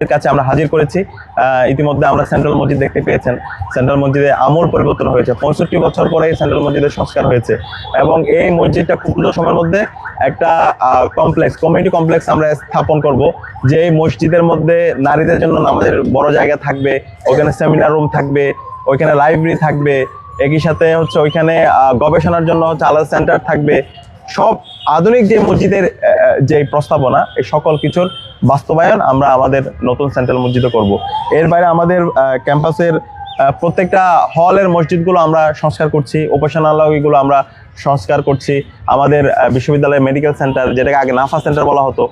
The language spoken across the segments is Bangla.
এর কাছে আমরা হাজির করেছি। ইতিমধ্যে আমরা সেন্ট্রাল মসজিদ দেখতে পেয়েছেন। সেন্ট্রাল মসজিদে আমূল পরিবর্তন হয়েছে। 65 বছর পরে এই সেন্ট্রাল মসজিদের সংস্কার হয়েছে এবং এই মসজিদটা খুব দ্রুত সময়ের মধ্যে একটা কমিউনিটি কমপ্লেক্স আমরা স্থাপন করব, যে এই মসজিদের মধ্যে নারীদের জন্য নামাজের বড় জায়গা থাকবে, ওখানে সেমিনার রুম থাকবে, ওইখানে লাইব্রেরি থাকবে, একই সাথে হচ্ছে ওইখানে গবেষণার জন্য হচ্ছে আলাদা সেন্টার থাকবে। সব আধুনিক যে মসজিদের যে প্রস্তাবনা, এই সকল কিছুর বাস্তবায়ন আমরা আমাদের নতুন সেন্ট্রাল মসজিদে করব। এর বাইরে আমাদের ক্যাম্পাসের প্রত্যেকটা হলের মসজিদগুলো আমরা সংস্কার করছি, উপাসনালয়গুলো আমরা সংস্কার করছি। আমাদের বিশ্ববিদ্যালয়ের মেডিকেল সেন্টার, যেটাকে আগে নাফা সেন্টার বলা হতো,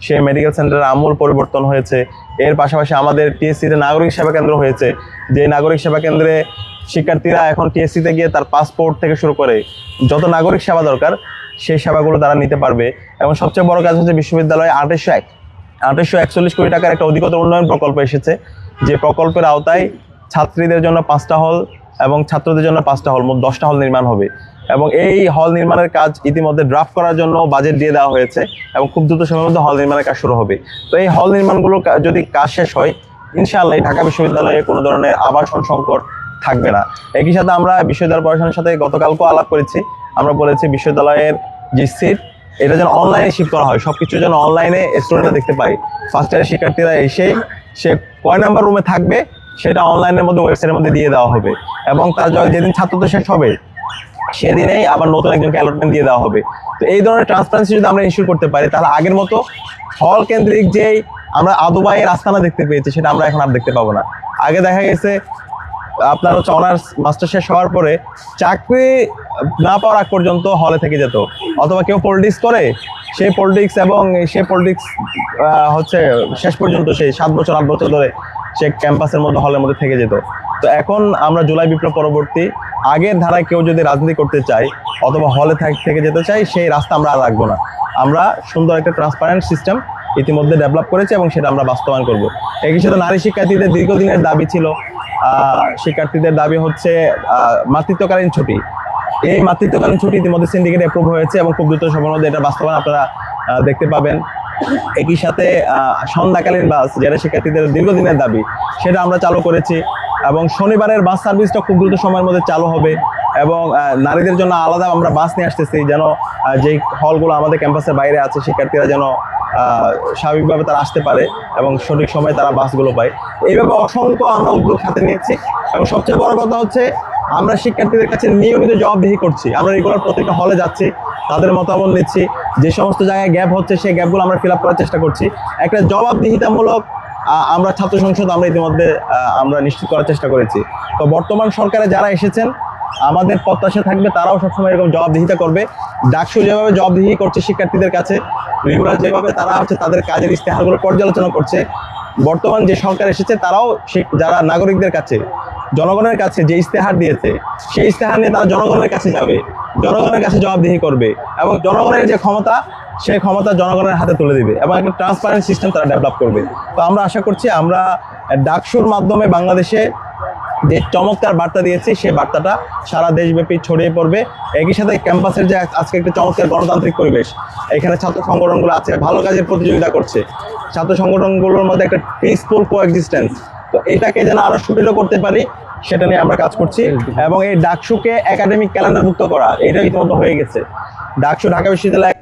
সেই মেডিকেল সেন্টারের আমূল পরিবর্তন হয়েছে। এর পাশাপাশি আমাদের টিএসসিতে নাগরিক সেবা কেন্দ্র হয়েছে, যে নাগরিক সেবা কেন্দ্রে শিক্ষার্থীরা এখন টিএসসিতে গিয়ে তার পাসপোর্ট থেকে শুরু করে যত নাগরিক সেবা দরকার সেই সেবাগুলো তারা নিতে পারবে। এবং সবচেয়ে বড় কাজ হচ্ছে বিশ্ববিদ্যালয়ে 2841 কোটি টাকার একটা অধিকতর উন্নয়ন প্রকল্প এসেছে, যে প্রকল্পের আওতায় ছাত্রীদের জন্য 5টা হল এবং ছাত্রদের জন্য 5টা হল, মোট 10টা হল নির্মাণ হবে। এবং এই হল নির্মাণের কাজ ইতিমধ্যে ড্রাফট করার জন্য বাজেট দিয়ে দেওয়া হয়েছে এবং খুব দ্রুত সময়ের মধ্যে হল নির্মাণের কাজ শুরু হবে। তো এই হল নির্মাণগুলো যদি কাজ শেষ হয়, ইনশাআল্লাহ ঢাকা বিশ্ববিদ্যালয়ে কোনো ধরনের আবাসন সংকট থাকবে না। একই সাথে আমরা বিশ্ববিদ্যালয় প্রশাসনের সাথে গতকালকেও আলাপ করেছি। আমরা বলেছি বিশ্ববিদ্যালয়ের যে সিট, এটা যেন অনলাইনে শিফট করা হয়, সবকিছু যেন অনলাইনে স্টুডেন্টরা দেখতে পায়। ফার্স্ট ইয়ারের শিক্ষার্থীরা এসে সে কয় নাম্বার রুমে থাকবে সেটা অনলাইনের মধ্যে, ওয়েবসাইটের মধ্যে দিয়ে দেওয়া হবে এবং তার যেদিন ছাত্রত্ব শেষ হবে সেদিনেই আবার নতুন একজনকে অ্যালটমেন্ট দিয়ে দেওয়া হবে। তো এই ধরনের ট্রান্সপারেন্সি যদি আমরা ইনশিওর করতে পারি, তাহলে আগের মতো হল কেন্দ্রিক যেই আমরা আদুবাইয়ের আস্তানা দেখতে পেয়েছি সেটা আমরা এখন আর দেখতে পাবো না। আগে দেখা গেছে আপনার হচ্ছে অনার্স মাস্টার শেষ হওয়ার পরে চাকরি না পাওয়ার আগ পর্যন্ত হলে থেকে যেত, অথবা কেউ পলিটিক্স করে, সেই পলিটিক্স হচ্ছে শেষ পর্যন্ত সেই 7 বছর 8 বছর ধরে সে ক্যাম্পাসের মধ্যে, হলের মধ্যে থেকে যেত। তো এখন আমরা জুলাই বিপ্লব পরবর্তী আগের ধারায় কেউ যদি রাজনীতি করতে চায় অথবা হলে থেকে যেতে চাই, সেই রাস্তা আমরা আর রাখবো না। আমরা সুন্দর একটা ট্রান্সপারেন্ট সিস্টেম ইতিমধ্যে ডেভেলপ করেছি এবং সেটা আমরা বাস্তবায়ন করব। একই সাথে নারী শিক্ষার্থীদের দীর্ঘদিনের দাবি ছিল, শিক্ষার্থীদের দাবি হচ্ছে মাতৃত্বকালীন ছুটি। এই মাতৃত্বকালীন ছুটি ইতিমধ্যে সিন্ডিকেট অ্যাপ্রুভ হয়েছে এবং খুব দ্রুত সময়ের মধ্যে এটা বাস্তবায়ন আপনারা দেখতে পাবেন। একই সাথে সন্ধ্যাকালীন বাস, যেটা শিক্ষার্থীদের দীর্ঘদিনের দাবি, সেটা আমরা চালু করেছি এবং শনিবারের বাস সার্ভিসটা খুব দ্রুত সময়ের মধ্যে চালু হবে এবং নারীদের জন্য আলাদা আমরা বাস নিয়ে আসতেছি, যেন যেই হলগুলো আমাদের ক্যাম্পাসের বাইরে আছে শিক্ষার্থীরা যেন স্বাভাবিকভাবে তারা আসতে পারে এবং সঠিক সময়ে তারা বাসগুলো পায়। এইভাবে অসংখ্য আমরা উদ্যোগ হাতে নিয়েছি এবং সবচেয়ে বড় কথা হচ্ছে আমরা শিক্ষার্থীদের কাছে নিয়মিত জবাবদিহি করছি। আমরা রেগুলার প্রত্যেকটা হলে যাচ্ছি, তাদের মতামত নিচ্ছি, যে সমস্ত জায়গায় গ্যাপ হচ্ছে সেই গ্যাপগুলো আমরা ফিল আপ করার চেষ্টা করছি। একটা জবাবদিহিতামূলক আমরা ছাত্র সংসদ আমরা ইতিমধ্যে আমরা নিশ্চিত করার চেষ্টা করেছি। তো বর্তমান সরকারে যারা এসেছেন, আমাদের প্রত্যাশা থাকবে তারাও সবসময় এরকম জবাবদিহিতা করবে। ডাকসু যেভাবে জবাবদিহি করছে শিক্ষার্থীদের কাছে, রেগুলার যেভাবে তারা হচ্ছে তাদের কাজের ইশতেহারগুলো পর্যালোচনা করছে, বর্তমান যে সরকার এসেছে তারাও যারা নাগরিকদের কাছে, জনগণের কাছে যে ইশতেহার দিয়েছে, সেই ইশতেহার নিয়ে তারা জনগণের কাছে যাবে, জনগণের কাছে জবাবদিহি করবে এবং জনগণের যে ক্ষমতা, সেই ক্ষমতা জনগণের হাতে তুলে দিবে এবং একটা ট্রান্সপারেন্ট সিস্টেম তারা ডেভেলপ করবে। তো আমরা আশা করছি আমরা ডাকসুর মাধ্যমে বাংলাদেশে যে চমৎকার বার্তা দিয়েছি, সেই বার্তাটা সারা দেশব্যাপী ছড়িয়ে পড়বে। একই সাথে ক্যাম্পাসের যে আজকে একটা চমৎকার গণতান্ত্রিক পরিবেশ, এখানে ছাত্র সংগঠনগুলো আছে, ভালো কাজের প্রতিযোগিতা করছে, ছাত্র সংগঠনগুলোর মধ্যে একটা পিসফুল কোএক্সিস্টেন্স, তো এটাকে যেন আরো সুদৃঢ় করতে পারি সেটা নিয়ে আমরা কাজ করছি। এবং এই ডাকসুকে একাডেমিক ক্যালেন্ডারভুক্ত করা, এটা ইতিমধ্যে হয়ে গেছে। ডাকসু ঢাকা বিশ্ববিদ্যালয়